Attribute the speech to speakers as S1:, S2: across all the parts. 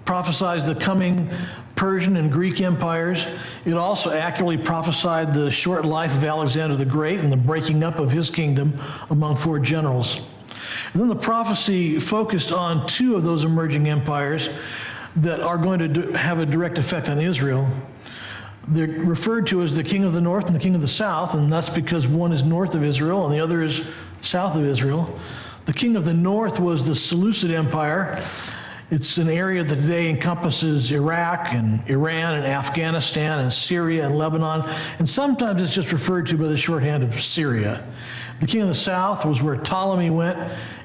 S1: prophesies the coming Persian and Greek empires. It also accurately prophesied the short life of Alexander the Great and the breaking up of his kingdom among 4 generals. And then the prophecy focused on 2 of those emerging empires that are going to have a direct effect on Israel. They're referred to as the king of the north and the king of the south, and that's because one is north of Israel and the other is south of Israel. The king of the north was the Seleucid Empire. It's an area that today encompasses Iraq and Iran and Afghanistan and Syria and Lebanon, and sometimes it's just referred to by the shorthand of Syria. The king of the south was where Ptolemy went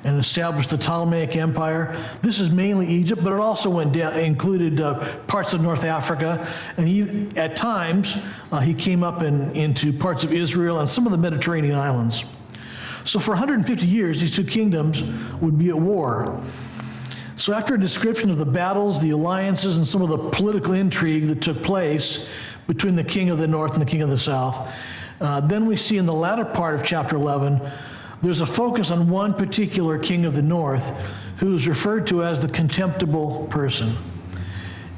S1: and established the Ptolemaic Empire. This is mainly Egypt, but it also included parts of North Africa, and at times he came up into parts of Israel and some of the Mediterranean islands. So for 150 years, these 2 kingdoms would be at war. So after a description of the battles, the alliances, and some of the political intrigue that took place between the king of the north and the king of the south, then we see in the latter part of chapter 11, there's a focus on one particular king of the north who is referred to as the contemptible person.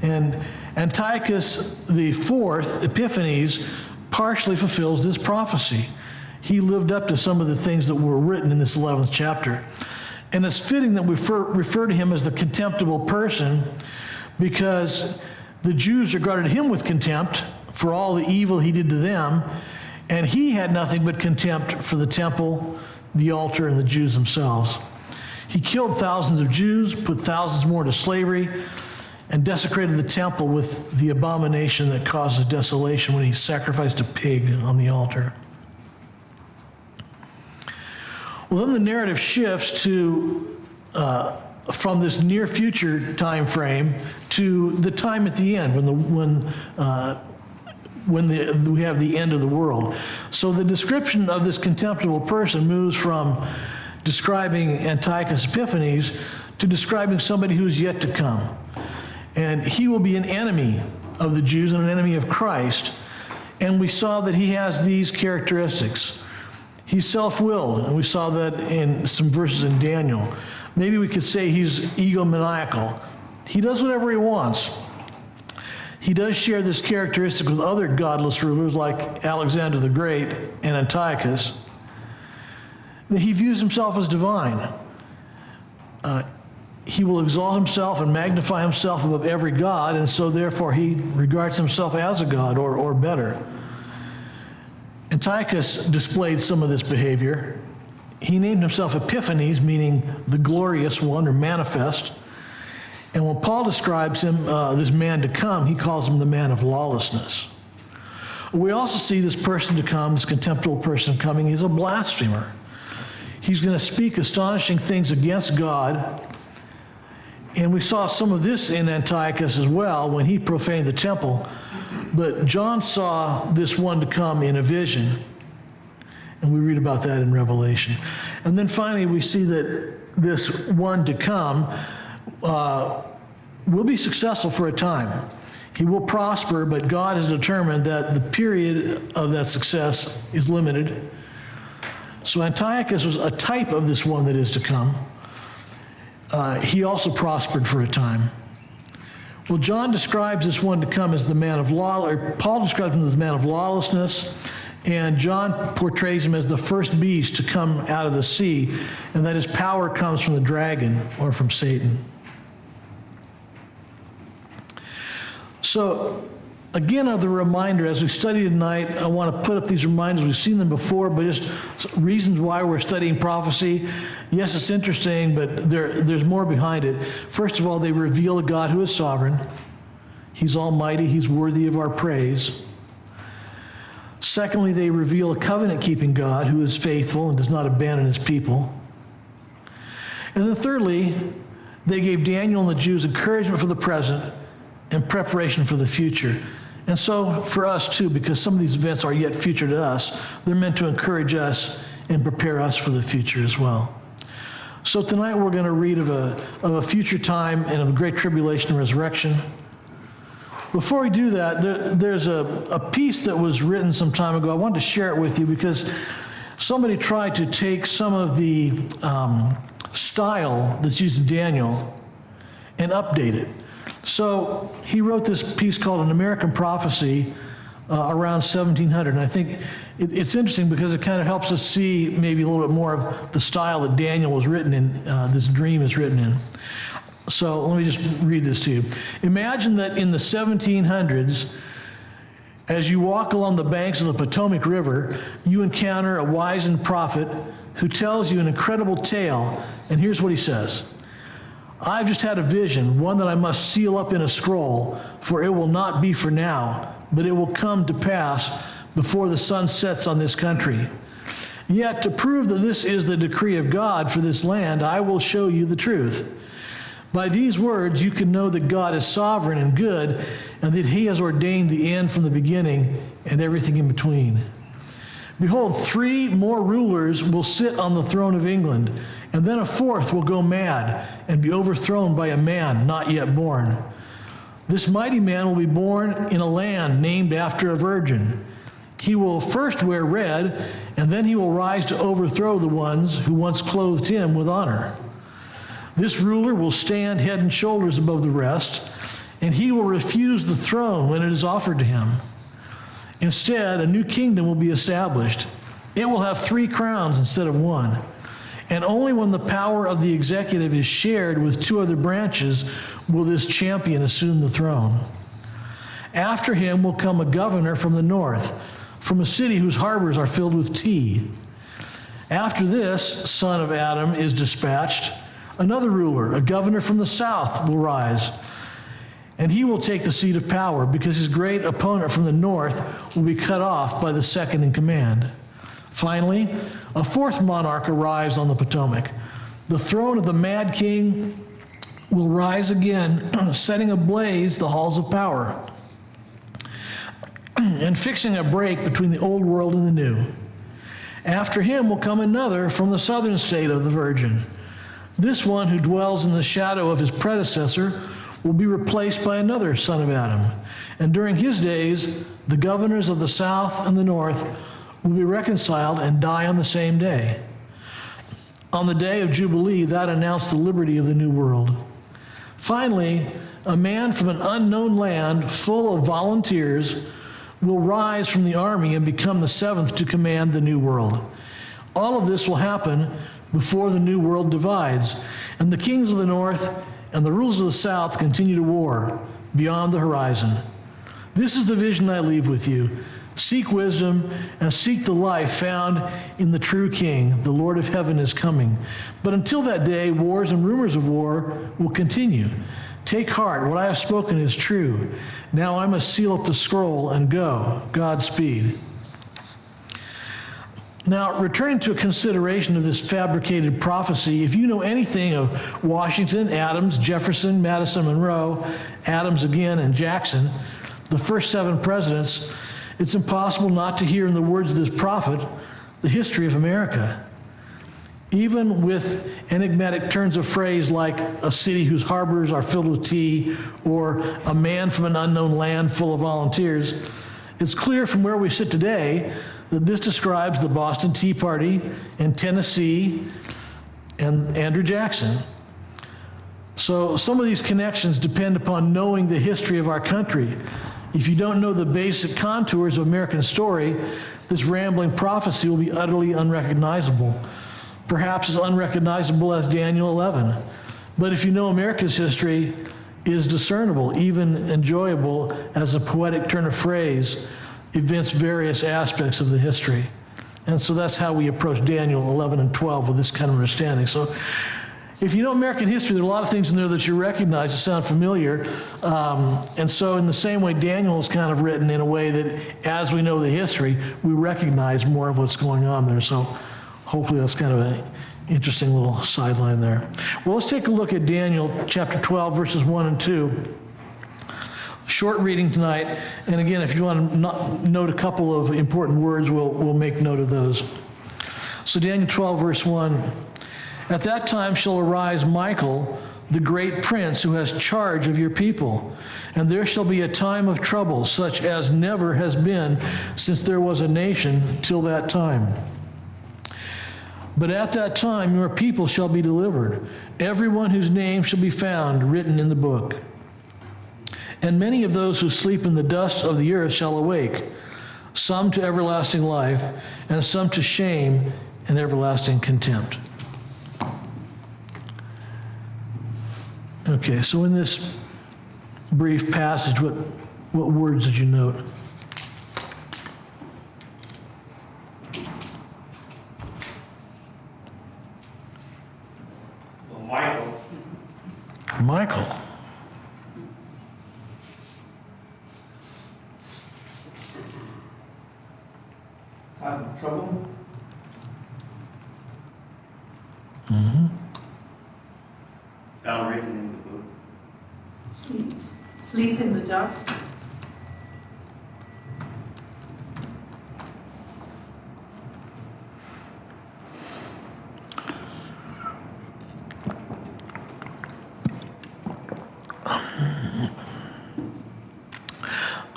S1: And Antiochus IV, Epiphanes, partially fulfills this prophecy. He lived up to some of the things that were written in this 11th chapter. And it's fitting that we refer to him as the contemptible person because the Jews regarded him with contempt for all the evil he did to them, and he had nothing but contempt for the temple, the altar, and the Jews themselves. He killed thousands of Jews, put thousands more to slavery, and desecrated the temple with the abomination that causes desolation when he sacrificed a pig on the altar. Well, then the narrative shifts to from this near future time frame to the time at the end when we have the end of the world. So the description of this contemptible person moves from describing Antiochus Epiphanes to describing somebody who's yet to come. And he will be an enemy of the Jews and an enemy of Christ. And we saw that he has these characteristics. He's self-willed, and we saw that in some verses in Daniel. Maybe we could say he's egomaniacal. He does whatever he wants. He does share this characteristic with other godless rulers like Alexander the Great and Antiochus. He views himself as divine. He will exalt himself and magnify himself above every god, and so therefore he regards himself as a god or better. Antiochus displayed some of this behavior. He named himself Epiphanes, meaning the glorious one or manifest. And when Paul describes him, this man to come, he calls him the man of lawlessness. We also see this person to come, this contemptible person coming, he's a blasphemer. He's going to speak astonishing things against God. And we saw some of this in Antiochus as well when he profaned the temple. But John saw this one to come in a vision, and we read about that in Revelation. And then finally, we see that this one to come will be successful for a time. He will prosper, but God has determined that the period of that success is limited. So Antiochus was a type of this one that is to come. He also prospered for a time. Well, John describes this one to come as the man of law, or Paul describes him as the man of lawlessness, and John portrays him as the first beast to come out of the sea, and that his power comes from the dragon or from Satan. So, again, of the reminder, as we study tonight, I want to put up these reminders. We've seen them before, but just reasons why we're studying prophecy. Yes, it's interesting, but there's more behind it. First of all, they reveal a God who is sovereign. He's almighty. He's worthy of our praise. Secondly, they reveal a covenant-keeping God who is faithful and does not abandon his people. And then thirdly, they gave Daniel and the Jews encouragement for the present and preparation for the future. And so for us too, because some of these events are yet future to us, they're meant to encourage us and prepare us for the future as well. So tonight we're going to read of a future time and of the great tribulation and resurrection. Before we do that, there's a piece that was written some time ago. I wanted to share it with you because somebody tried to take some of the style that's used in Daniel and update it. So he wrote this piece called An American Prophecy around 1700. And I think it's interesting because it kind of helps us see maybe a little bit more of the style that Daniel was written in, this dream is written in. So let me just read this to you. Imagine that in the 1700s, as you walk along the banks of the Potomac River, you encounter a wizened prophet who tells you an incredible tale. And here's what he says. I've just had a vision, one that I must seal up in a scroll, for it will not be for now, but it will come to pass before the sun sets on this country. Yet to prove that this is the decree of God for this land, I will show you the truth. By these words, you can know that God is sovereign and good, and that he has ordained the end from the beginning and everything in between. Behold, 3 more rulers will sit on the throne of England, and then a 4th will go mad and be overthrown by a man not yet born. This mighty man will be born in a land named after a virgin. He will first wear red, and then he will rise to overthrow the ones who once clothed him with honor. This ruler will stand head and shoulders above the rest, and he will refuse the throne when it is offered to him. Instead, a new kingdom will be established. It will have 3 crowns instead of 1. And only when the power of the executive is shared with 2 other branches will this champion assume the throne. After him will come a governor from the north, from a city whose harbors are filled with tea. After this son of Adam is dispatched, another ruler, a governor from the south, will rise. And he will take the seat of power because his great opponent from the north will be cut off by the second in command. Finally, a 4th monarch arrives on the Potomac. The throne of the mad king will rise again, setting ablaze the halls of power and fixing a break between the old world and the new. After him will come another from the southern state of the Virgin. This one who dwells in the shadow of his predecessor will be replaced by another son of Adam. And during his days, the governors of the south and the north will be reconciled and die on the same day. On the day of Jubilee, that announced the liberty of the new world. Finally, a man from an unknown land full of volunteers will rise from the army and become the 7th to command the new world. All of this will happen before the new world divides, and the kings of the north and the rulers of the south continue to war beyond the horizon. This is the vision I leave with you. Seek wisdom and seek the life found in the true King. The Lord of heaven is coming. But until that day, wars and rumors of war will continue. Take heart, what I have spoken is true. Now I must seal up the scroll and go. Godspeed. Now, returning to a consideration of this fabricated prophecy, if you know anything of Washington, Adams, Jefferson, Madison, Monroe, Adams again, and Jackson, the first 7 presidents, it's impossible not to hear in the words of this prophet the history of America. Even with enigmatic turns of phrase like a city whose harbors are filled with tea, or a man from an unknown land full of volunteers, it's clear from where we sit today that this describes the Boston Tea Party and Tennessee and Andrew Jackson. So some of these connections depend upon knowing the history of our country. If you don't know the basic contours of American story, this rambling prophecy will be utterly unrecognizable, perhaps as unrecognizable as Daniel 11. But if you know America's history, it is discernible, even enjoyable as a poetic turn of phrase evince various aspects of the history. And so that's how we approach Daniel 11 and 12 with this kind of understanding. So if you know American history, there are a lot of things in there that you recognize that sound familiar. And so in the same way, Daniel is kind of written in a way that as we know the history, we recognize more of what's going on there. So hopefully that's kind of an interesting little sideline there. Well, let's take a look at Daniel chapter 12, verses 1 and 2. Short reading tonight, and again, if you want to note a couple of important words, we'll make note of those. So Daniel 12, verse 1, at that time shall arise Michael, the great prince who has charge of your people, and there shall be a time of trouble such as never has been since there was a nation till that time. But at that time your people shall be delivered, everyone whose name shall be found written in the book. And many of those who sleep in the dust of the earth shall awake, some to everlasting life, and some to shame and everlasting contempt. Okay, so in this brief passage, what words did you note?
S2: Well,
S1: Michael.
S2: Having trouble?
S1: Mm-hmm.
S2: Found written in the book.
S3: Sleep in the dust.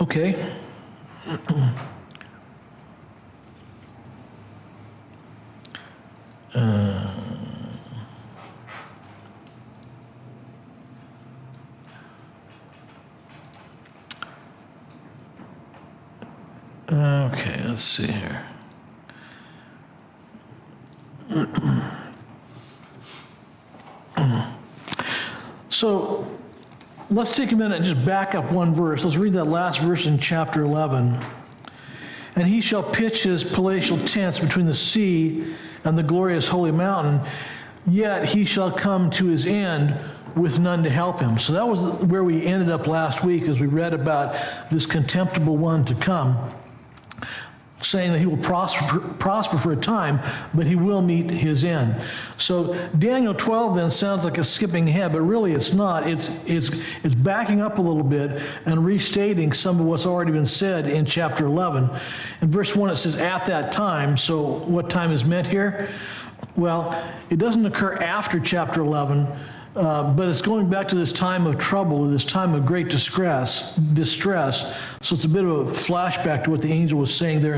S1: Okay. Okay, let's see here. So let's take a minute and just back up one verse. Let's read that last verse in chapter 11. And he shall pitch his palatial tents between the sea and the glorious holy mountain, yet he shall come to his end with none to help him. So that was where we ended up last week as we read about this contemptible one to come, saying that he will prosper for a time, but he will meet his end. So Daniel 12 then sounds like a skipping ahead, but really it's not. It's backing up a little bit and restating some of what's already been said in chapter 11. In verse 1 it says, at that time. So what time is meant here? Well, it doesn't occur after chapter 11, but it's going back to this time of trouble, this time of great distress. So it's a bit of a flashback to what the angel was saying there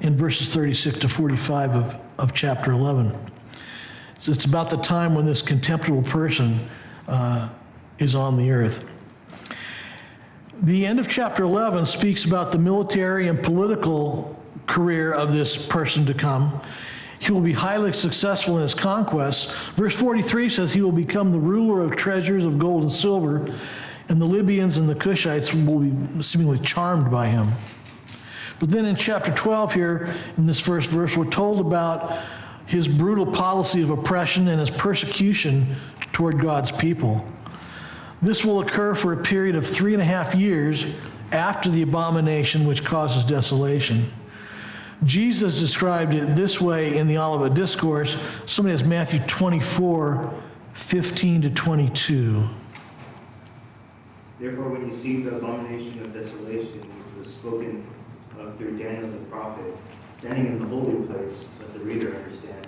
S1: in verses 36 to 45 of chapter 11. So it's about the time when this contemptible person is on the earth. The end of chapter 11 speaks about the military and political career of this person to come. He will be highly successful in his conquests. Verse 43 says he will become the ruler of treasures of gold and silver, and the Libyans and the Cushites will be seemingly charmed by him. But then in chapter 12 here, in this first verse, we're told about his brutal policy of oppression and his persecution toward God's people. This will occur for a period of 3.5 years after the abomination which causes desolation. Jesus described it this way in the Olivet Discourse. Somebody has Matthew 24, 15 to 22.
S4: Therefore, when you see the abomination of desolation, which was spoken of through Daniel the prophet, standing in the holy place, let the reader understand.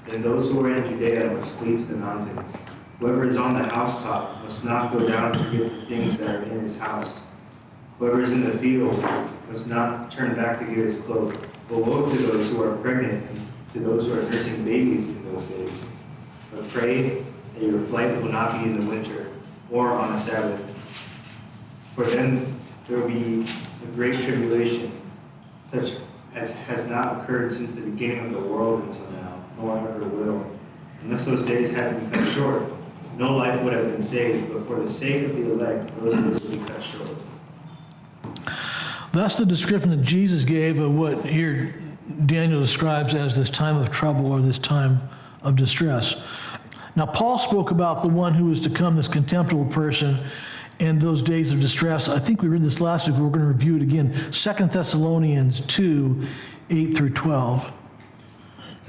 S4: Then those who are in Judea must flee to the mountains. Whoever is on the housetop must not go down to get the things that are in his house. Whoever is in the field must not turn back to get his cloak. But woe to those who are pregnant and to those who are nursing babies in those days. But pray that your flight will not be in the winter or on a Sabbath. For then there will be a great tribulation, such as has not occurred since the beginning of the world until now, nor ever will. Unless those days had been cut short, no life would have been saved, but for the sake of the elect, those days will be cut short.
S1: That's the description that Jesus gave of what here Daniel describes as this time of trouble or this time of distress. Now, Paul spoke about the one who was to come, this contemptible person, and those days of distress. I think we read this last week, but we're going to review it again. 2 Thessalonians 2, 8 through 12.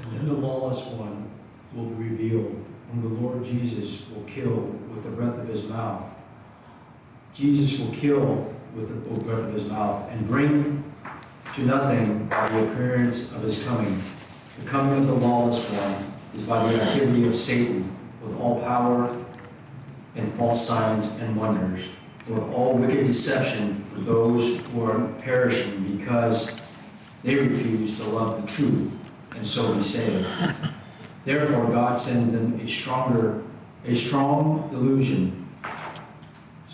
S5: And then the lawless one will be revealed, whom the Lord Jesus will kill with the breath of his mouth. Jesus will kill with the breath of his mouth and bring to nothing by the appearance of his coming. The coming of the lawless one is by the activity of Satan with all power and false signs and wonders, with all wicked deception for those who are perishing because they refuse to love the truth and so be saved. Therefore God sends them a strong delusion,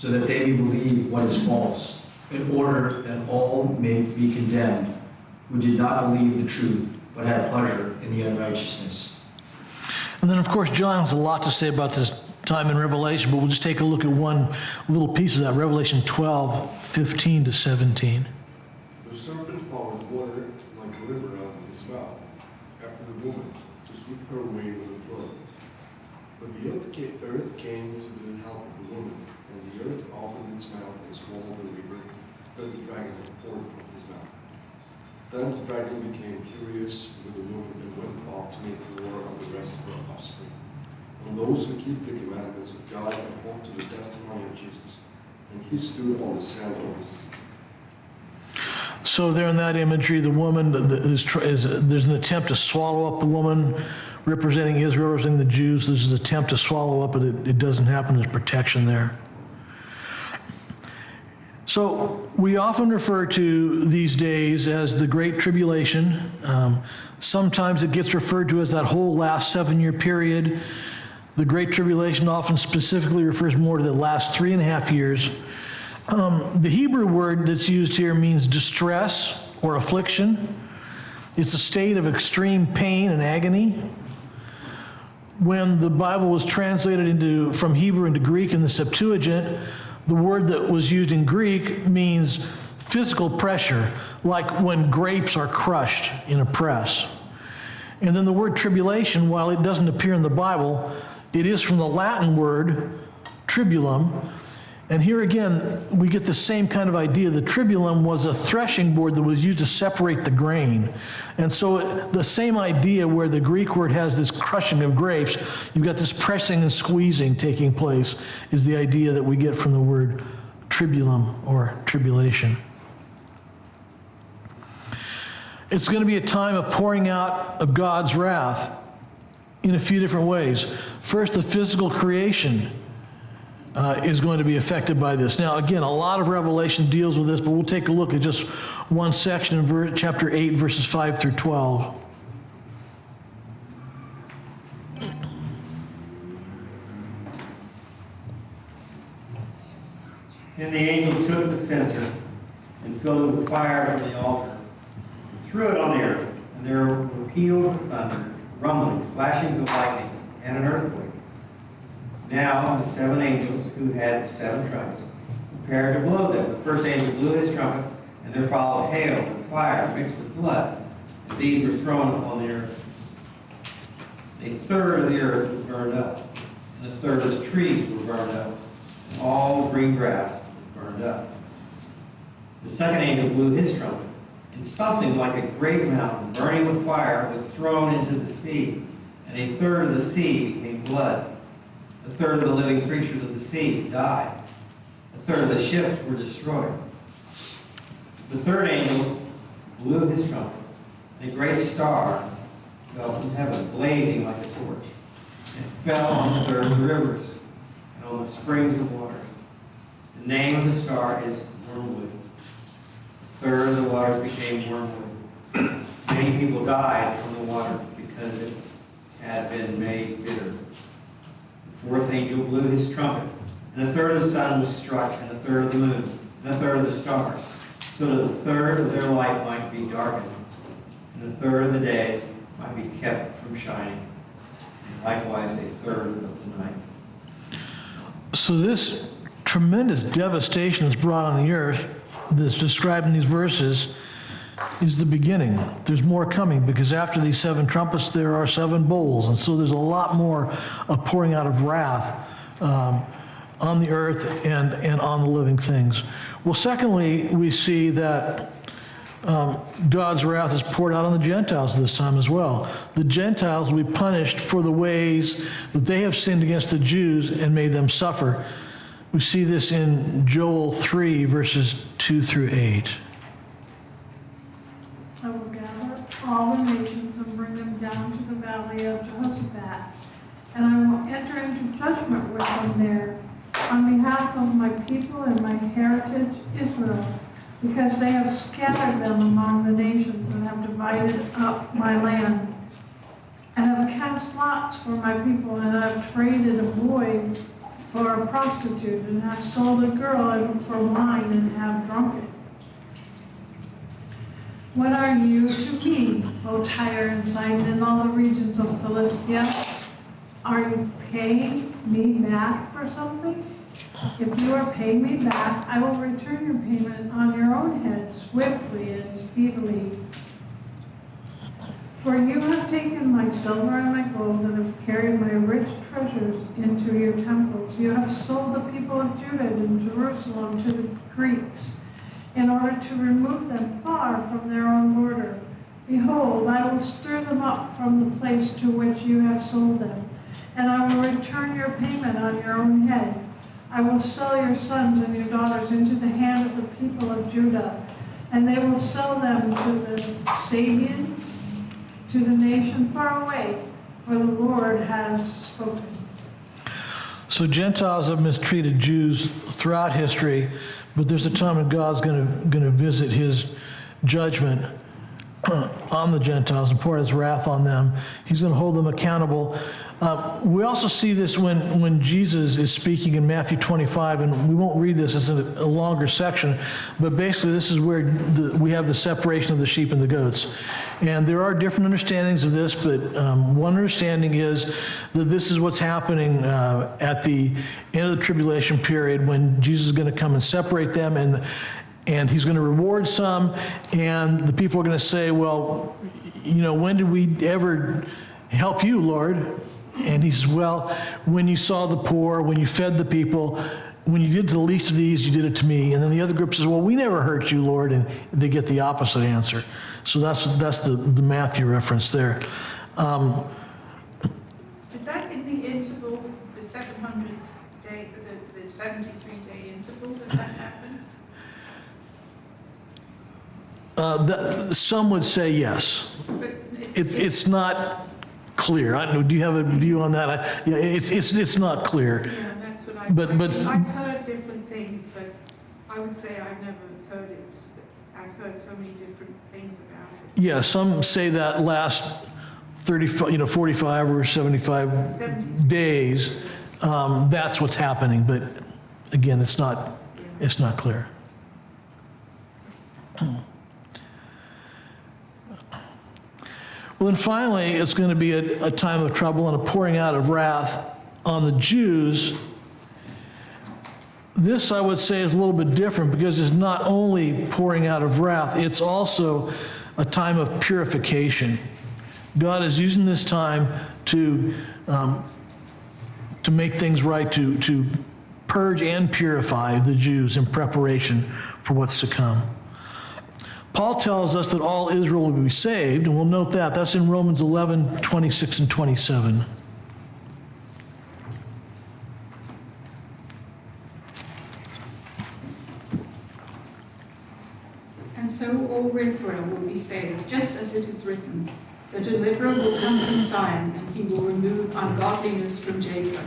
S5: so that they may believe what is false, in order that all may be condemned who did not believe the truth, but had pleasure in the unrighteousness.
S1: And then, of course, John has a lot to say about this time in Revelation, but we'll just take a look at one little piece of that, Revelation 12:15 to 17.
S3: The serpent followed water like a river out of his mouth, after the woman, to sweep her away with a flood. But the earth came to the help of the woman, and the earth opened its mouth and swallowed the river that the dragon had poured from his mouth. Then the dragon became furious with the woman and went off to make war on the rest of her offspring, on those who keep the commandments of God and hold to the testimony of Jesus. And he stood on the sand of the sea.
S1: So there in that imagery, the woman, there's an attempt to swallow up the woman representing Israel, representing the Jews. There's an attempt to swallow up, but it doesn't happen. There's protection there. So we often refer to these days as the Great Tribulation. Sometimes it gets referred to as that whole last 7-year period. The Great Tribulation often specifically refers more to the last 3.5 years. The Hebrew word that's used here means distress or affliction. It's a state of extreme pain and agony. When the Bible was translated from Hebrew into Greek in the Septuagint, the word that was used in Greek means physical pressure, like when grapes are crushed in a press. And then the word tribulation, while it doesn't appear in the Bible, it is from the Latin word tribulum. And here again, we get the same kind of idea. The tribulum was a threshing board that was used to separate the grain. And so the same idea where the Greek word has this crushing of grapes, you've got this pressing and squeezing taking place, is the idea that we get from the word tribulum or tribulation. It's going to be a time of pouring out of God's wrath in a few different ways. First, the physical creation is going to be affected by this. Now, again, a lot of Revelation deals with this, but we'll take a look at just one section in chapter 8, verses 5 through 12.
S2: Then the angel took the censer and filled it with fire from the altar and threw it on the earth. And there were peals of thunder, rumblings, flashings of lightning, and an earthquake. Now the 7 angels who had 7 trumpets prepared to blow them. The first angel blew his trumpet, and there followed hail and fire mixed with blood, and these were thrown upon the earth. A third of the earth was burned up, and a third of the trees were burned up, and all green grass was burned up. The second angel blew his trumpet, and something like a great mountain burning with fire was thrown into the sea, and a third of the sea became blood. A third of the living creatures of the sea died. A third of the ships were destroyed. The third angel blew his trumpet, and a great star fell from heaven, blazing like a torch, and fell on the third of the rivers and on the springs of water. The name of the star is Wormwood. A third of the waters became wormwood. Many people died from the water because it had been made bitter. The fourth angel blew his trumpet, and a third of the sun was struck, and a third of the moon, and a third of the stars, so that a third of their light might be darkened, and a third of the day might be kept from shining, and likewise a third of the night.
S1: So this tremendous devastation that's brought on the earth, that's described in these verses, is the beginning. There's more coming, because after these 7 trumpets, there are 7 bowls. And so there's a lot more of pouring out of wrath on the earth and on the living things. Well, secondly, we see that God's wrath is poured out on the Gentiles this time as well. The Gentiles will be punished for the ways that they have sinned against the Jews and made them suffer. We see this in Joel 3, verses 2 through 8.
S6: I will gather all the nations and bring them down to the valley of Jehoshaphat, and I will enter into judgment with them there on behalf of my people and my heritage Israel, because they have scattered them among the nations and have divided up my land, and have cast lots for my people, and have traded a boy for a prostitute, and have sold a girl for wine and have drunk it. What are you to me, O Tyre and Sidon, and all the regions of Philistia? Are you paying me back for something? If you are paying me back, I will return your payment on your own head swiftly and speedily. For you have taken my silver and my gold and have carried my rich treasures into your temples. You have sold the people of Judah and Jerusalem to the Greeks in order to remove them far from their own border. Behold, I will stir them up from the place to which you have sold them, and I will return your payment on your own head. I will sell your sons and your daughters into the hand of the people of Judah, and they will sell them to the Sabians, to the nation far away, for the Lord has spoken.
S1: So Gentiles have mistreated Jews throughout history, but there's a time when God's going to visit his judgment on the Gentiles and pour his wrath on them. He's going to hold them accountable. We also see this when Jesus is speaking in Matthew 25, and we won't read this, it's a longer section, but basically this is where we have the separation of the sheep and the goats. And there are different understandings of this, but one understanding is that this is what's happening at the end of the tribulation period, when Jesus is going to come and separate them, and he's going to reward some, and the people are going to say, well, you know, when did we ever help you, Lord? And he says, well, when you saw the poor, when you fed the people, when you did to the least of these, you did it to me. And then the other group says, well, we never hurt you, Lord. And they get the opposite answer. So that's the Matthew reference there.
S7: Is that in the interval, the 700 day, the 73-day interval that happens?
S1: Some would say yes.
S7: But
S1: It's not clear. I don't know. Do you have a view on that? Yeah, it's not clear.
S7: Yeah, that's what
S1: But
S7: I've heard different things, but I would say I've never heard it. I've heard so many different things about it.
S1: Yeah, some say that last 45 or 75 days. That's what's happening, but again, it's not clear. Well, then finally, it's going to be a time of trouble and a pouring out of wrath on the Jews. This, I would say, is a little bit different because it's not only pouring out of wrath, it's also a time of purification. God is using this time to make things right, to purge and purify the Jews in preparation for what's to come. Paul tells us that all Israel will be saved, and we'll note that. That's in Romans 11, 26 and 27.
S8: And so all Israel will be saved, just as it is written, the deliverer will come from Zion, and he will remove ungodliness from Jacob.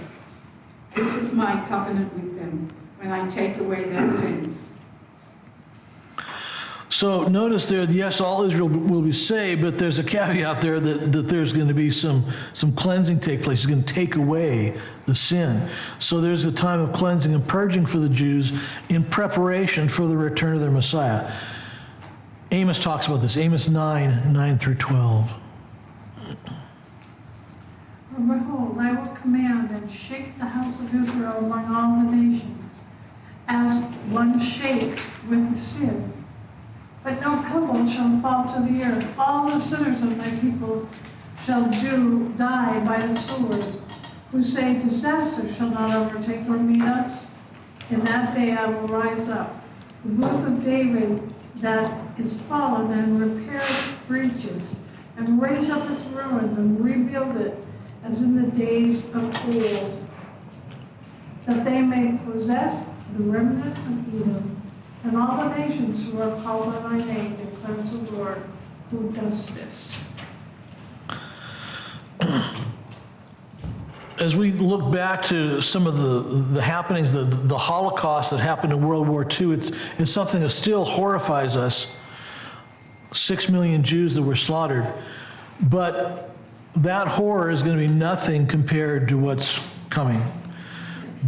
S8: This is my covenant with them, when I take away their sins.
S1: So notice there, yes, all Israel will be saved, but there's a caveat there that there's going to be some cleansing take place. He's going to take away the sin. So there's a time of cleansing and purging for the Jews in preparation for the return of their Messiah. Amos talks about this, Amos 9 through 12.
S6: For behold, I will command and shake the house of Israel among all the nations, as one shakes with a sieve. But no pebble shall fall to the earth. All the sinners of my people shall die by the sword, who say, disaster shall not overtake or meet us. In that day I will rise up, the booth of David that is fallen, and repair its breaches, and raise up its ruins, and rebuild it as in the days of old, that they may possess the remnant of Edom, and all the nations who are called by my name, declares the Lord, who does this.
S1: As we look back to some of the happenings, the Holocaust that happened in World War II, it's something that still horrifies us. 6 million Jews that were slaughtered. But that horror is going to be nothing compared to what's coming.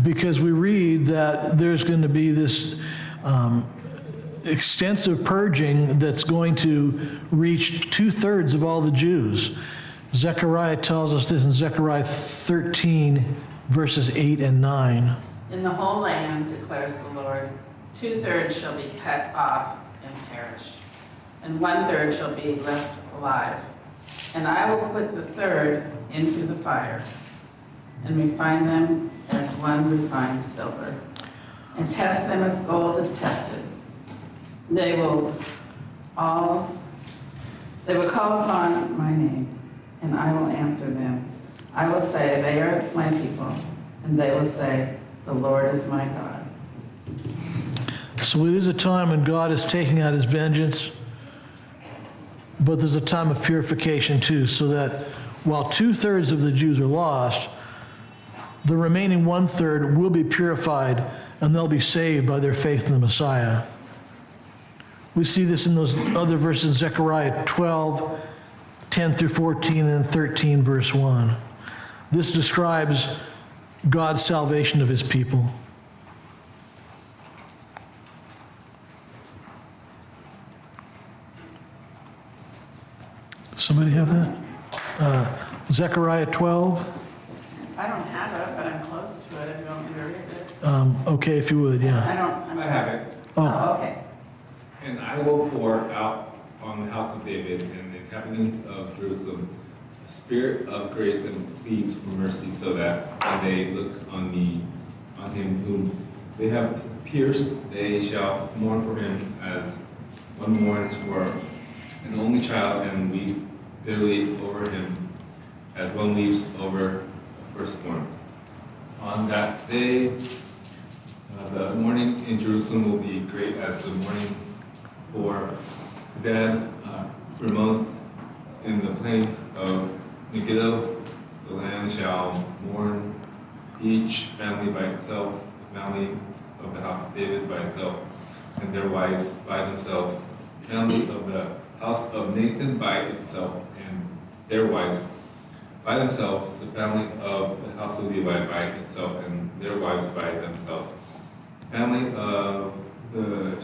S1: because we read that there's going to be this extensive purging that's going to reach 2/3 of all the Jews. Zechariah tells us this in Zechariah 13, verses 8 and 9.
S9: In the whole land, declares the Lord, 2/3 shall be cut off and perish, and 1/3 shall be left alive. And I will put the third into the fire, and refine them as one refines silver, and test them as gold is tested. They will call upon my name, and I will answer them. I will say, they are my people, and they will say, the Lord is my God.
S1: So it is a time when God is taking out his vengeance, but there's a time of purification too, so that while 2/3 of the Jews are lost, the remaining 1/3 will be purified, and they'll be saved by their faith in the Messiah. We see this in those other verses, Zechariah 12, 10 through 14, and 13, verse 1. This describes God's salvation of his people. Somebody have that? Zechariah 12?
S9: I don't have it, but I'm close to it if you want me to read it.
S1: Okay, if you would, yeah.
S10: I have it.
S9: Oh, okay.
S10: And I will pour out on the house of David and the inhabitants of Jerusalem a spirit of grace and pleas for mercy, so that when they look on him whom they have pierced, they shall mourn for him as one mourns for an only child, and weep bitterly over him as one weeps over a firstborn. On that day, the mourning in Jerusalem will be great as the mourning for the dead. Ramon in the plain of Megiddo, the land shall mourn, each family by itself, the family of the house of David by itself, and their wives by themselves, the family of the house of Nathan by itself, and their wives by themselves, the family of the house of Levi by itself, and their wives by themselves, the family of the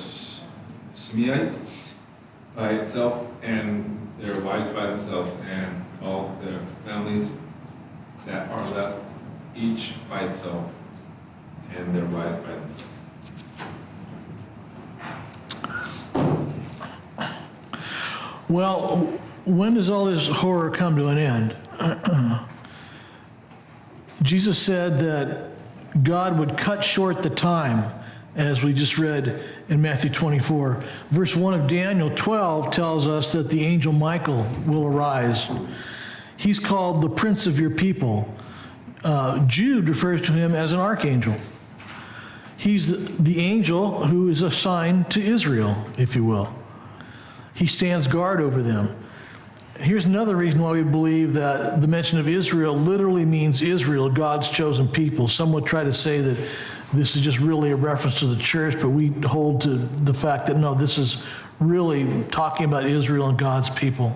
S10: Shimeites by itself, and their wives by themselves, and all their families that are left, each by itself, and their wives by themselves.
S1: Well, when does all this horror come to an end? Jesus said that God would cut short the time, as we just read in Matthew 24. Verse 1 of Daniel 12 tells us that the angel Michael will arise. He's called the Prince of your people. Jude refers to him as an archangel. He's the angel who is assigned to Israel, if you will. He stands guard over them. Here's another reason why we believe that the mention of Israel literally means Israel, God's chosen people. Some would try to say that this is just really a reference to the church, but we hold to the fact that no, this is really talking about Israel and God's people.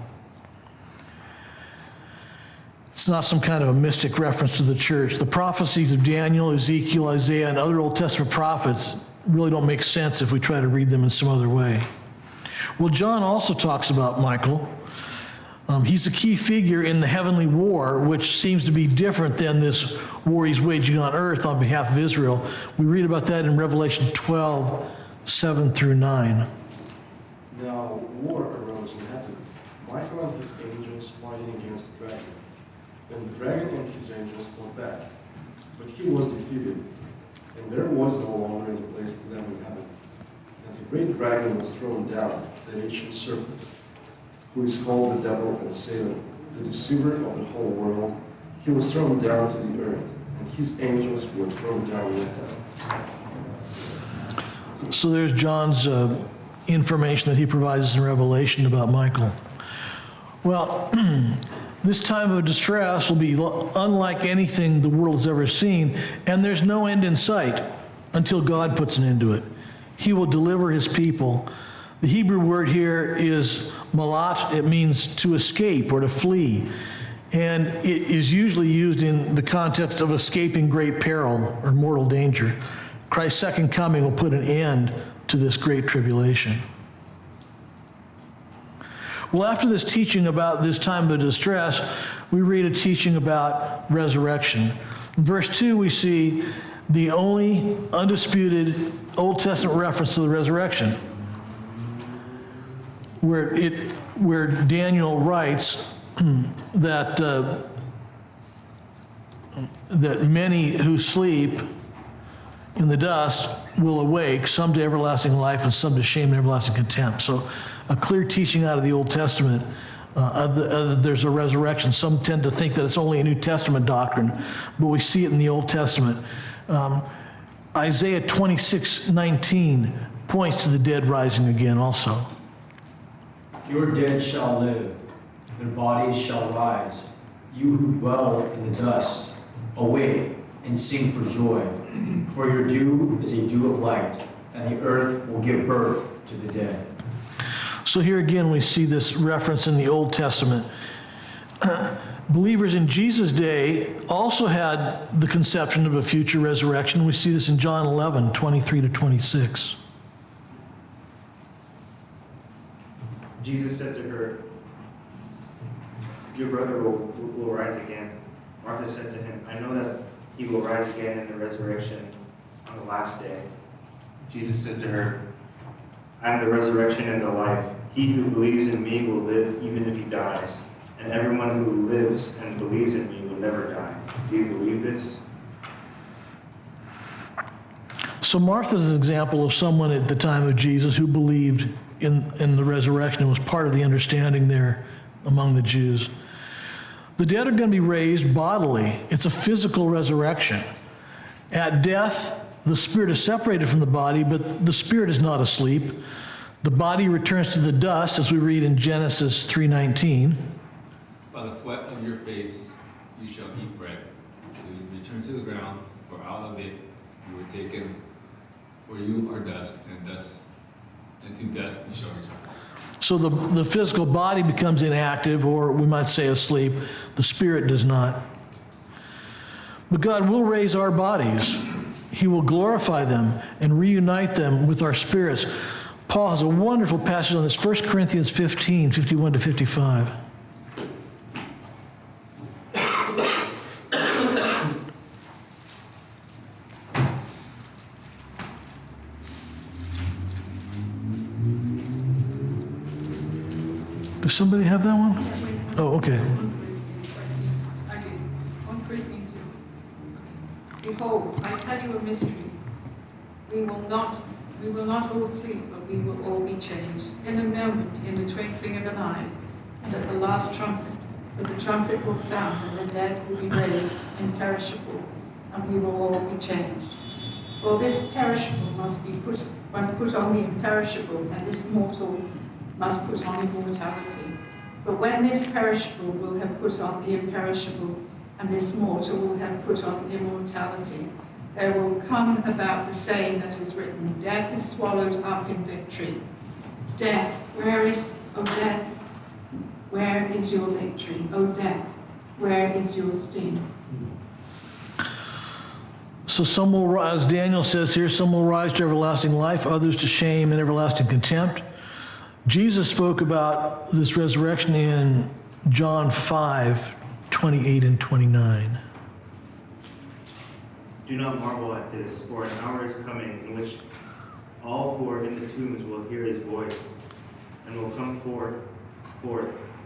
S1: It's not some kind of a mystic reference to the church. The prophecies of Daniel, Ezekiel, Isaiah, and other Old Testament prophets really don't make sense if we try to read them in some other way. Well, John also talks about Michael. He's a key figure in the heavenly war, which seems to be different than this war he's waging on earth on behalf of Israel. We read about that in Revelation 12, 7 through 9.
S3: Now war arose in heaven, Michael and his angels fighting against the dragon. And the dragon and his angels fought back, but he was defeated, and there was no longer any place for them in heaven. And the great dragon was thrown down, that ancient serpent, who is called the devil and Satan, the deceiver of the whole world. He was thrown down to the earth, and his angels were thrown down with him.
S1: So there's John's information that he provides us in Revelation about Michael. Well, this time of distress will be unlike anything the world has ever seen, and there's no end in sight until God puts an end to it. He will deliver his people. The Hebrew word here is malat. It means to escape or to flee. And it is usually used in the context of escaping great peril or mortal danger. Christ's second coming will put an end to this great tribulation. Well, after this teaching about this time of distress, we read a teaching about resurrection. In verse 2, we see the only undisputed Old Testament reference to the resurrection, where Daniel writes that many who sleep in the dust will awake, some to everlasting life and some to shame and everlasting contempt. So a clear teaching out of the Old Testament, there's a resurrection. Some tend to think that it's only a New Testament doctrine, but we see it in the Old Testament. Isaiah 26:19 points to the dead rising again also.
S5: Your dead shall live, their bodies shall rise. You who dwell in the dust, awake and sing for joy. For your dew is a dew of light, and the earth will give birth to the dead.
S1: So here again we see this reference in the Old Testament. Believers in Jesus' day also had the conception of a future resurrection. We see this in John 11:23-26.
S4: Jesus said to her, your brother will rise again. Martha said to him, I know that he will rise again in the resurrection on the last day. Jesus said to her, I am the resurrection and the life. He who believes in me will live even if he dies, and everyone who lives and believes in me will never die. Do you believe this?
S1: So Martha is an example of someone at the time of Jesus who believed in the resurrection and was part of the understanding there among the Jews. The dead are going to be raised bodily. It's a physical resurrection. At death, the spirit is separated from the body, but the spirit is not asleep. The body returns to the dust, as we read in Genesis 3:19.
S10: By the sweat of your face you shall eat bread. You return to the ground, for out of it you were taken, for you are dust, and to dust you shall return.
S1: So the physical body becomes inactive, or we might say asleep. The spirit does not. But God will raise our bodies. He will glorify them and reunite them with our spirits. Paul has a wonderful passage on this, 1 Corinthians 15:51-55. Does somebody have that one? Oh, okay.
S8: I do. 1 Corinthians. Behold, I tell you a mystery. We will not all sleep, but we will all be changed. In a moment, in the twinkling of an eye, and at the last trumpet. For the trumpet will sound, and the dead will be raised imperishable, and we will all be changed. For this perishable must put on the imperishable, and this mortal must put on immortality. But when this perishable will have put on the imperishable, and this mortal will have put on immortality, there will come about the saying that is written, death is swallowed up in victory. Death, where is your victory? O death, where is your sting?
S1: So some will, as Daniel says here, some will rise to everlasting life, others to shame and everlasting contempt. Jesus spoke about this resurrection in John 5:28-29.
S4: Do not marvel at this, for an hour is coming in which all who are in the tombs will hear his voice, and will come forth,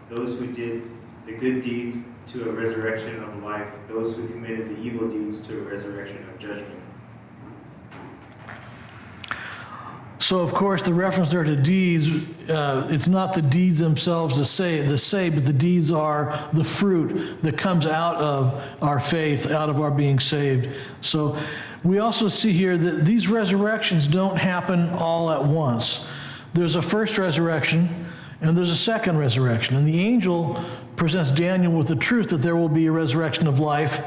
S4: those who did the good deeds to a resurrection of life, those who committed the evil deeds to a resurrection of judgment.
S1: So, of course, the reference there to deeds, it's not the deeds themselves to say, but the deeds are the fruit that comes out of our faith, out of our being saved. So we also see here that these resurrections don't happen all at once. There's a first resurrection, and there's a second resurrection. And the angel presents Daniel with the truth that there will be a resurrection of life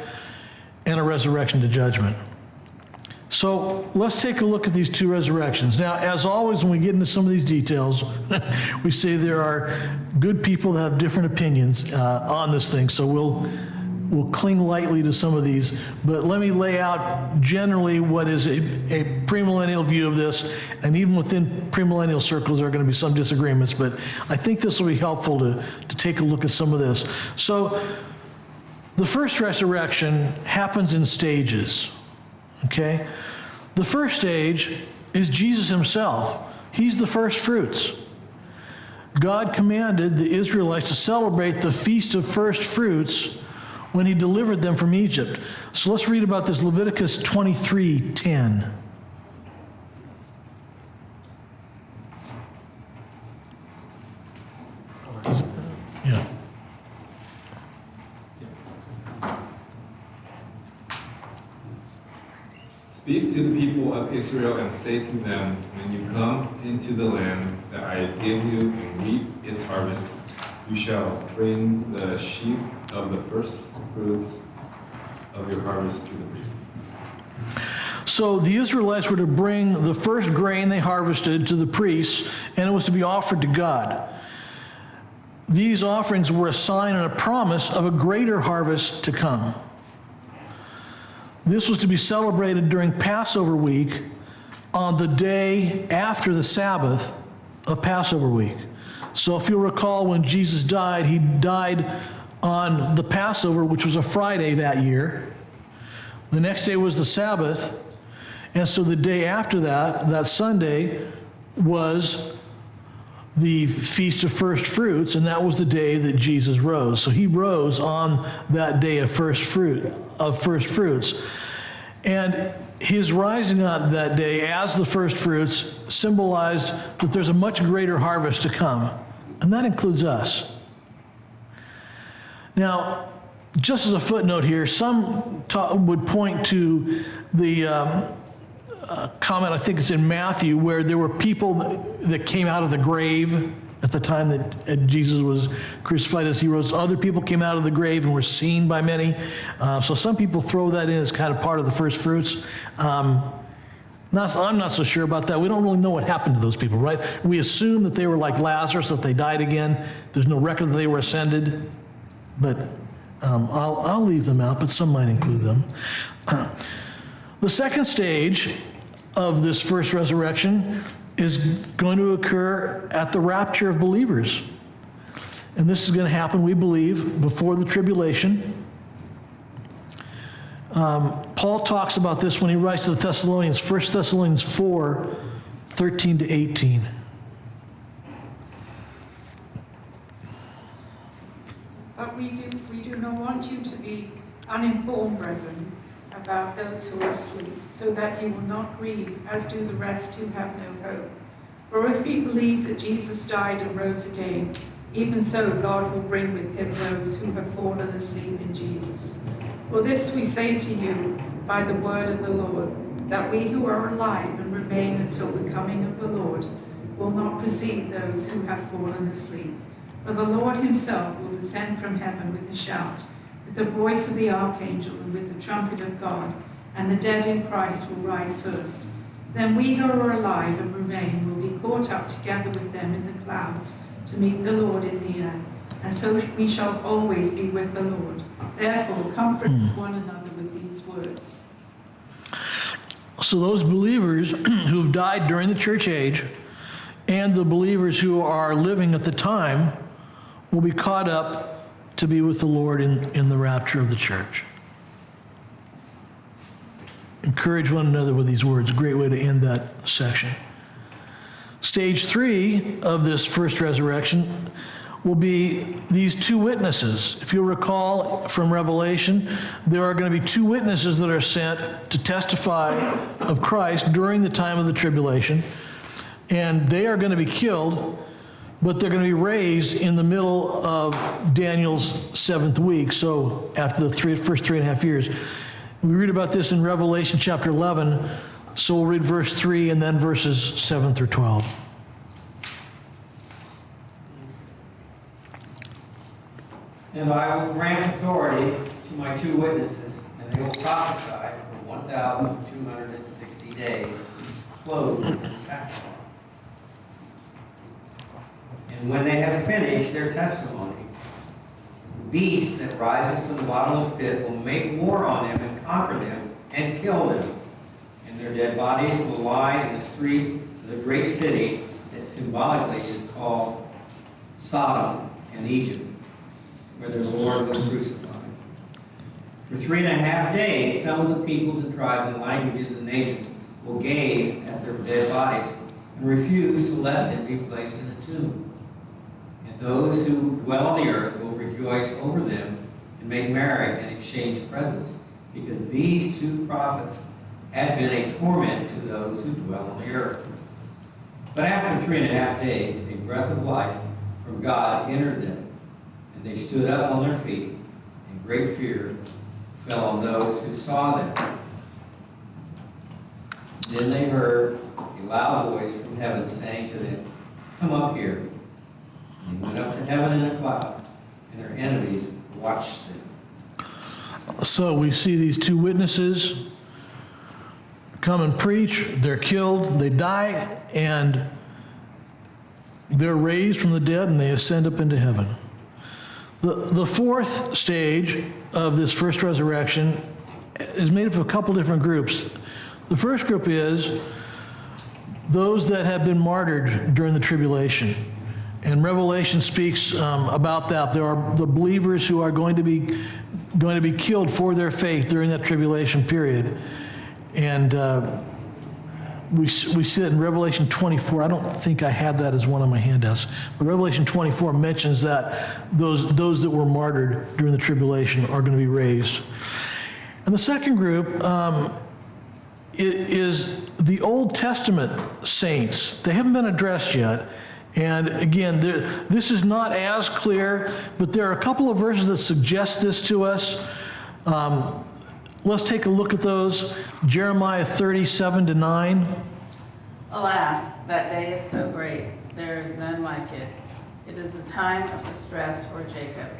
S1: and a resurrection to judgment. So let's take a look at these two resurrections. Now, as always, when we get into some of these details, we say there are good people that have different opinions on this thing, so we'll cling lightly to some of these. But let me lay out generally what is a premillennial view of this, and even within premillennial circles, there are going to be some disagreements, but I think this will be helpful to take a look at some of this. So the first resurrection happens in stages. Okay? The first stage is Jesus himself. He's the first fruits. God commanded the Israelites to celebrate the Feast of First Fruits when he delivered them from Egypt. So let's read about this, Leviticus 23:10. Yeah.
S10: Speak to the people of Israel and say to them, when you come into the land that I give you and reap its harvest, you shall bring the sheaf of the first fruits of your harvest to the priest.
S1: So the Israelites were to bring the first grain they harvested to the priests, and it was to be offered to God. These offerings were a sign and a promise of a greater harvest to come. This was to be celebrated during Passover week on the day after the Sabbath of Passover week. So if you'll recall, when Jesus died, he died on the Passover, which was a Friday that year. The next day was the Sabbath. And so the day after that, that Sunday, was the Feast of First Fruits, and that was the day that Jesus rose. So he rose on that day of first fruits. And his rising on that day as the first fruits symbolized that there's a much greater harvest to come, and that includes us. Now, just as a footnote here, some would point to the comment, I think it's in Matthew, where there were people that came out of the grave at the time that Jesus was crucified as he rose. Other people came out of the grave and were seen by many. So some people throw that in as kind of part of the first fruits. I'm not so sure about that. We don't really know what happened to those people, right? We assume that they were like Lazarus, that they died again. There's no record that they were ascended. But I'll leave them out, but some might include them. The second stage of this first resurrection is going to occur at the rapture of believers. And this is going to happen, we believe, before the tribulation. Paul talks about this when he writes to the Thessalonians, 1 Thessalonians 4, 13 to 18.
S8: But we do not want you to be uninformed, brethren, about those who are asleep, so that you will not grieve, as do the rest who have no hope. For if we believe that Jesus died and rose again, even so God will bring with him those who have fallen asleep in Jesus. For this we say to you by the word of the Lord, that we who are alive and remain until the coming of the Lord will not precede those who have fallen asleep. For the Lord himself will descend from heaven with a shout, with the voice of the archangel and with the trumpet of God, and the dead in Christ will rise first. Then we who are alive and remain will be caught up together with them in the clouds to meet the Lord in the air, and so we shall always be with the Lord. Therefore, comfort one another with these words.
S1: So those believers who have died during the church age and the believers who are living at the time will be caught up to be with the Lord in the rapture of the church. Encourage one another with these words. A great way to end that section. Stage 3 of this first resurrection will be these two witnesses. If you'll recall from Revelation, there are going to be two witnesses that are sent to testify of Christ during the time of the tribulation, and they are going to be killed, but they're going to be raised in the middle of Daniel's 7th week, so after the first 3.5 years. We read about this in Revelation chapter 11, so we'll read verse 3 and then verses 7 through 12.
S2: And I will grant authority to my two witnesses, and they will prophesy for 1 1,260 days, clothed in sackcloth. And when they have finished their testimony, the beast that rises from the bottomless pit will make war on them and conquer them and kill them. And their dead bodies will lie in the street of the great city that symbolically is called Sodom and Egypt, where their Lord was crucified. For 3.5 days, some of the peoples and tribes and languages and nations will gaze at their dead bodies and refuse to let them be placed in a tomb. And those who dwell on the earth will rejoice over them and make merry and exchange presents, because these two prophets had been a torment to those who dwell on the earth. But after 3.5 days, a breath of life from God entered them, and they stood up on their feet, and great fear fell on those who saw them. Then they heard a loud voice from heaven saying to them, "Come up here." And they went up to heaven in a cloud, and their enemies watched them.
S1: So we see these two witnesses come and preach, they're killed, they die, and they're raised from the dead, and they ascend up into heaven. The fourth stage of this first resurrection is made up of a couple different groups. The first group is those that have been martyred during the tribulation. And Revelation speaks about that. There are the believers who are going to be killed for their faith during that tribulation period. And we see it in Revelation 24. I don't think I had that as one of my handouts. But Revelation 24 mentions that those that were martyred during the tribulation are going to be raised. And the second group is the Old Testament saints. They haven't been addressed yet. And again, this is not as clear, but there are a couple of verses that suggest this to us. Let's take a look at those. Jeremiah 37-9.
S9: Alas, that day is so great, there is none like it. It is a time of distress for Jacob,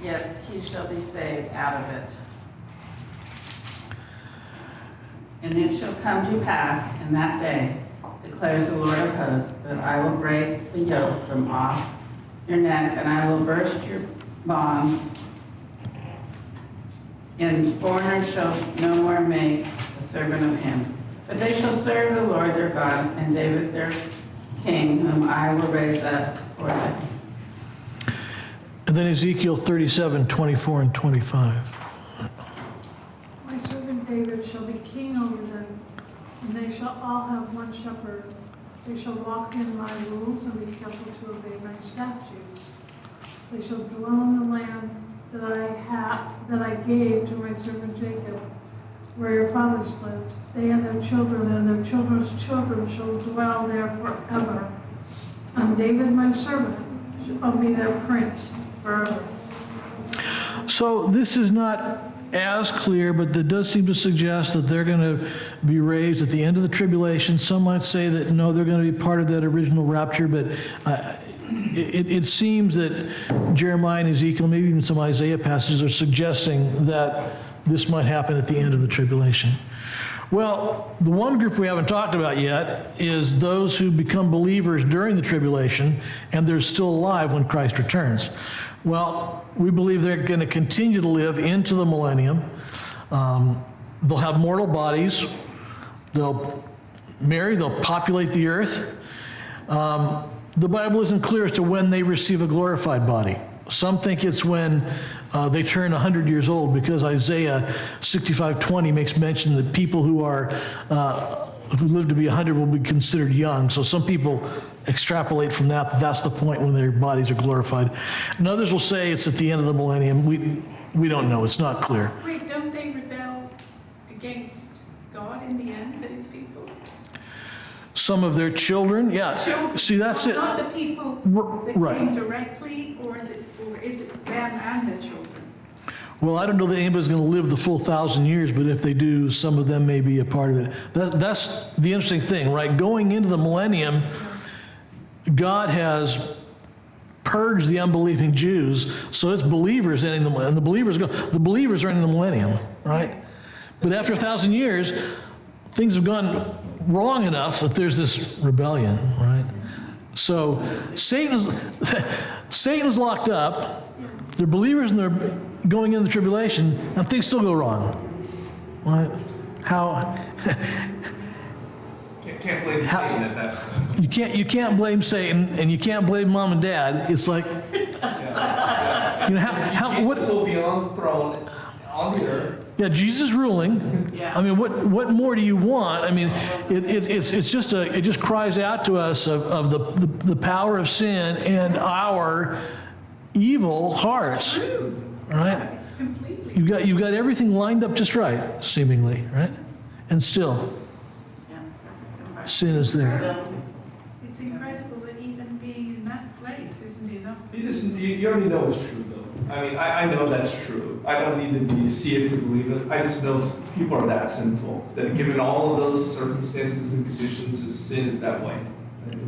S9: yet he shall be saved out of it. And it shall come to pass in that day, declares the Lord of hosts, that I will break the yoke from off your neck, and I will burst your bonds, and foreigners shall no more make a servant of him. But they shall serve the Lord their God, and David their king, whom I will raise up for them.
S1: And then Ezekiel 37:24 and 25.
S6: My servant David shall be king over them, and they shall all have one shepherd. They shall walk in my rules and be careful to obey my statutes. They shall dwell in the land that I gave to my servant Jacob, where your fathers lived. They and their children and their children's children shall dwell there forever. And David, my servant, shall be their prince forever.
S1: So this is not as clear, but that does seem to suggest that they're going to be raised at the end of the tribulation. Some might say that no, they're going to be part of that original rapture, but it seems that Jeremiah and Ezekiel, maybe even some Isaiah passages, are suggesting that this might happen at the end of the tribulation. Well, the one group we haven't talked about yet is those who become believers during the tribulation and they're still alive when Christ returns. Well, we believe they're going to continue to live into the millennium. They'll have mortal bodies. They'll marry. They'll populate the earth. The Bible isn't clear as to when they receive a glorified body. Some think it's when they turn 100 years old, because Isaiah 65:20 makes mention that people who live to be 100 will be considered young. So some people extrapolate from that that's the point when their bodies are glorified. And others will say it's at the end of the millennium. We don't know. It's not clear.
S7: Wait, don't they rebel against God in the end, those people?
S1: Some of their children, yeah.
S7: Children.
S1: See, that's it.
S7: Not the people that
S1: Right.
S7: came directly, or is it them and their children?
S1: Well, I don't know that anybody's going to live the full 1,000 years, but if they do, some of them may be a part of it. That's the interesting thing, right? Going into the millennium, God has purged the unbelieving Jews, so it's believers entering the millennium. The believers are in the millennium, right? But after 1,000 years, things have gone wrong enough that there's this rebellion, right? So Satan's locked up. They're believers and they're going into the tribulation, and things still go wrong, right? How?
S10: Can't blame Satan at that point.
S1: You can't blame Satan, and you can't blame mom and dad. It's like, you know,
S11: Jesus will be on the throne on the earth.
S1: Yeah, Jesus ruling.
S9: Yeah.
S1: I mean, what more do you want? I mean, it just cries out to us of the power of sin and our evil hearts, right?
S8: It's completely.
S1: You've got everything lined up just right, seemingly, right? And still,
S9: Yeah.
S1: sin is there.
S9: So,
S7: It's incredible that even being in that place isn't enough.
S11: You already know it's true, though. I mean, I know that's true. I don't need to see it to believe it. I just know people are that sinful, that given all of those circumstances and conditions, just sin is that way.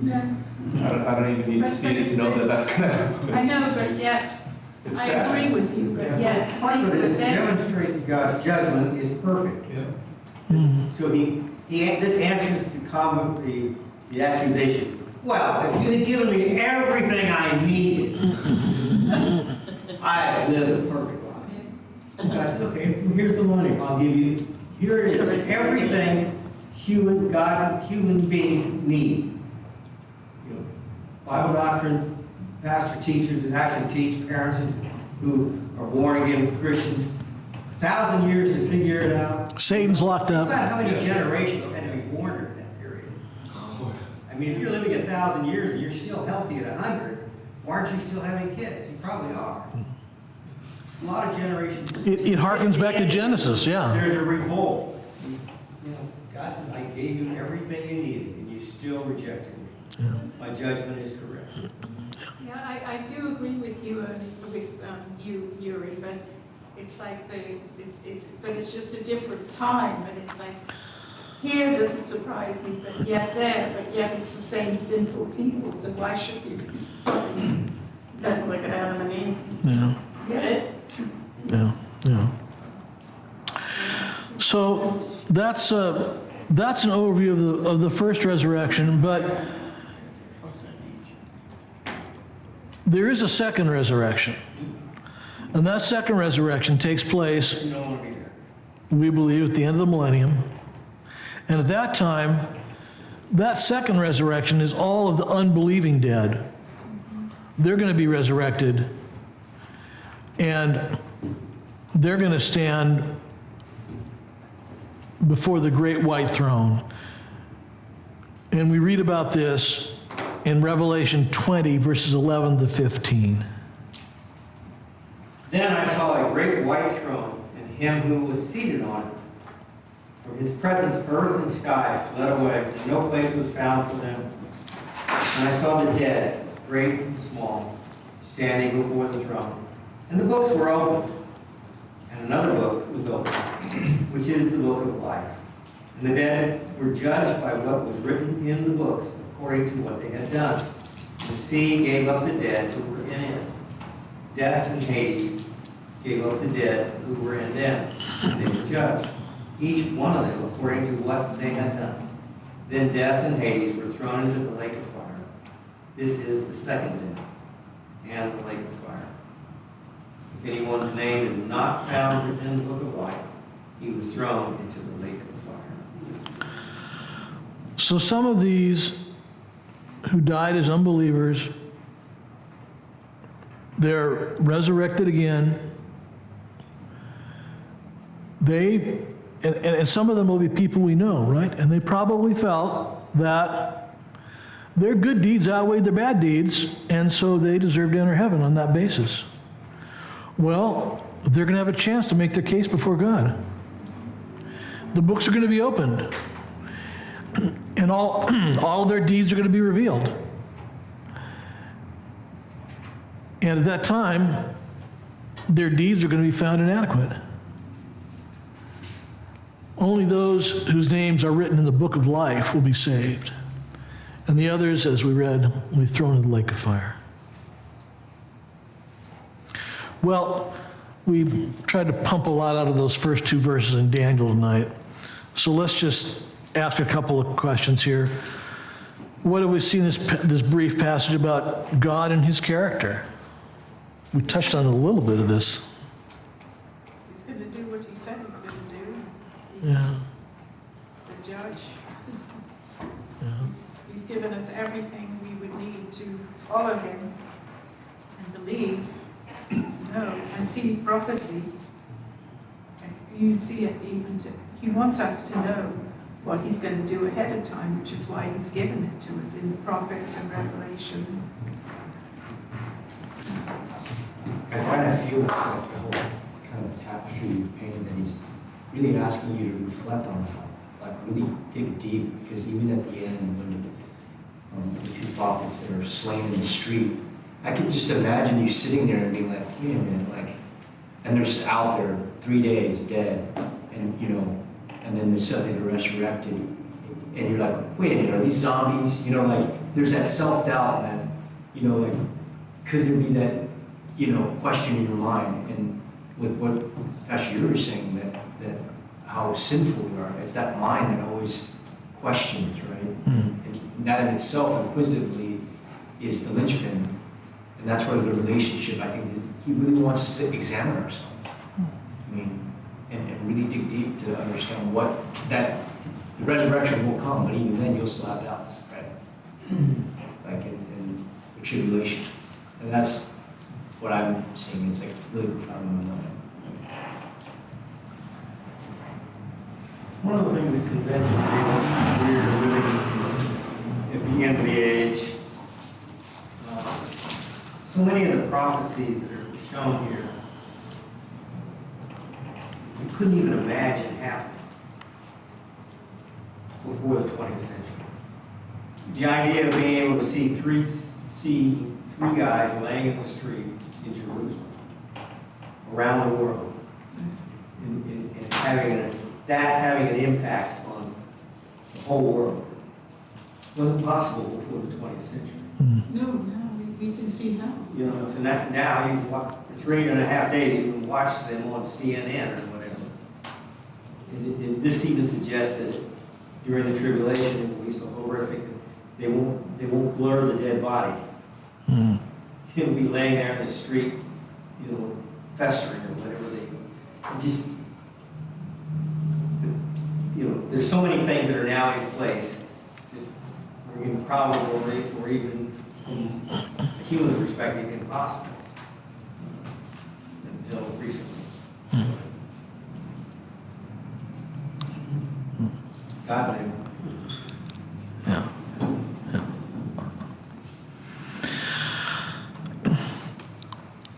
S8: Yeah.
S11: I don't even need to see it to know that that's going to happen.
S8: I know, but yet,
S11: It's
S8: I
S11: sad.
S8: agree with you, but yet,
S2: Part of it is to
S8: then,
S2: demonstrate that God's judgment is perfect.
S11: Yeah.
S2: So this answers the accusation. Well, if you had given me everything I needed, I would live a perfect life. And I said, okay, here's the money. I'll give you, here it is, everything human beings need. You know, Bible doctrine, pastor teachers that actually teach parents who are born again Christians, 1,000 years to figure it out.
S1: Satan's locked
S2: Think
S1: up.
S2: about how many generations had to be born during that period. I mean, if you're living 1,000 years and you're still healthy at 100, why aren't you still having kids? You probably are. A lot of generations.
S1: It harkens back to Genesis, yeah.
S2: There's a revolt. You know, God said, I gave you everything you needed, and you still rejected me. My judgment is correct.
S8: yeah, I do agree with you, Yuri, but it's like it's just a different time, and it's like, here doesn't surprise me, but yet it's the same sinful people, so why should we be surprised?
S9: but look at Adam and Eve.
S1: Yeah,
S8: Yeah.
S1: yeah. So that's an overview of the first resurrection, but there is a second resurrection. And that second resurrection takes place,
S2: You don't want to be there.
S1: we believe, at the end of the millennium. And at that time, that second resurrection is all of the unbelieving dead. They're going to be resurrected, and they're going to stand before the great white throne. And we read about this in Revelation 20, verses 11 to 15.
S2: Then I saw a great white throne, and him who was seated on it. From his presence, earth and sky fled away, and no place was found for them. And I saw the dead, great and small, standing before the throne. And the books were opened. And another book was opened, which is the book of life. And the dead were judged by what was written in the books, according to what they had done. The sea gave up the dead who were in it. Death and Hades gave up the dead who were in them. And they were judged, each one of them according to what they had done. Then death and Hades were thrown into the lake of fire. This is the second death, and the lake of fire. If anyone's name is not found written in the book of life, he was thrown into the lake of fire.
S1: So some of these who died as unbelievers, they're resurrected again. And some of them will be people we know, right? And they probably felt that their good deeds outweighed their bad deeds, and so they deserve to enter heaven on that basis. Well, they're going to have a chance to make their case before God. The books are going to be opened, and all of their deeds are going to be revealed. And at that time, their deeds are going to be found inadequate. Only those whose names are written in the book of life will be saved. And the others, as we read, will be thrown into the lake of fire. Well, we tried to pump a lot out of those first two verses in Daniel tonight. So let's just ask a couple of questions here. What do we see in this brief passage about God and his character? We touched on a little bit of this.
S7: He's going to do what he said he's going to do. He's
S1: Yeah.
S7: the judge.
S1: Yeah.
S7: He's given us everything we would need to follow him and believe, know, and see prophecy. And you see it even to, he wants us to know what he's going to do ahead of time, which is why he's given it to us in the prophets and Revelation.
S5: I kind of feel like the whole kind of tapestry you've painted that he's really asking you to reflect on it, like really dig deep, because even at the end when the two prophets that are slain in the street, I can just imagine you sitting there and being like, wait a minute, like, and they're just out there 3 days dead, and you know, and then suddenly they're resurrected, and you're like, wait a minute, are these zombies? You know, like there's that self-doubt that, you know, like could there be that, you know, question in your mind? And with what Pastor you were saying, that how sinful we are, it's that mind that always questions, right? And that in itself, inquisitively, is the linchpin. And that's where the relationship, I think, that he really wants us to examine ourselves. I mean, and really dig deep to understand what that the resurrection will come, but even then you'll still have doubts, right? Like in the tribulation. And that's what I'm seeing. It's like really profound in my mind.
S2: One of the things that convinces me that we're living at the end of the age, so many of the prophecies that are shown here, we couldn't even imagine happening before the 20th century. The idea of being able to see three guys laying in the street in Jerusalem, around the world, and having an impact on the whole world wasn't possible before the 20th century.
S8: No, we can see how.
S2: You know, so now you can watch, for 3.5 days, you can watch them on CNN or whatever. And this even suggests that during the tribulation, it will be so horrific that they won't blur the dead body. He'll be laying there in the street, you know, festering or whatever just, you know, there's so many things that are now in place that are improbable or even from a human perspective impossible until recently. God knew.
S1: Yeah.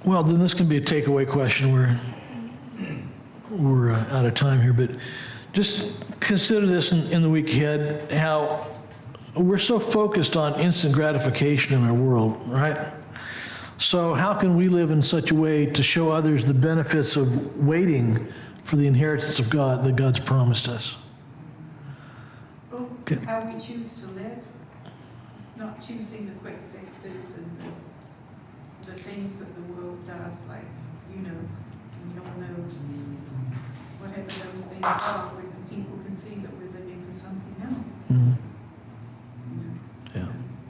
S1: Well, then this can be a takeaway question. We're out of time here, but just consider this in the week ahead, how we're so focused on instant gratification in our world, right? So how can we live in such a way to show others the benefits of waiting for the inheritance of God that God's promised us?
S7: Well,
S1: Okay.
S7: how we choose to live, not choosing the quick fixes and the things that the world does, like, you know, we don't know whatever those things are.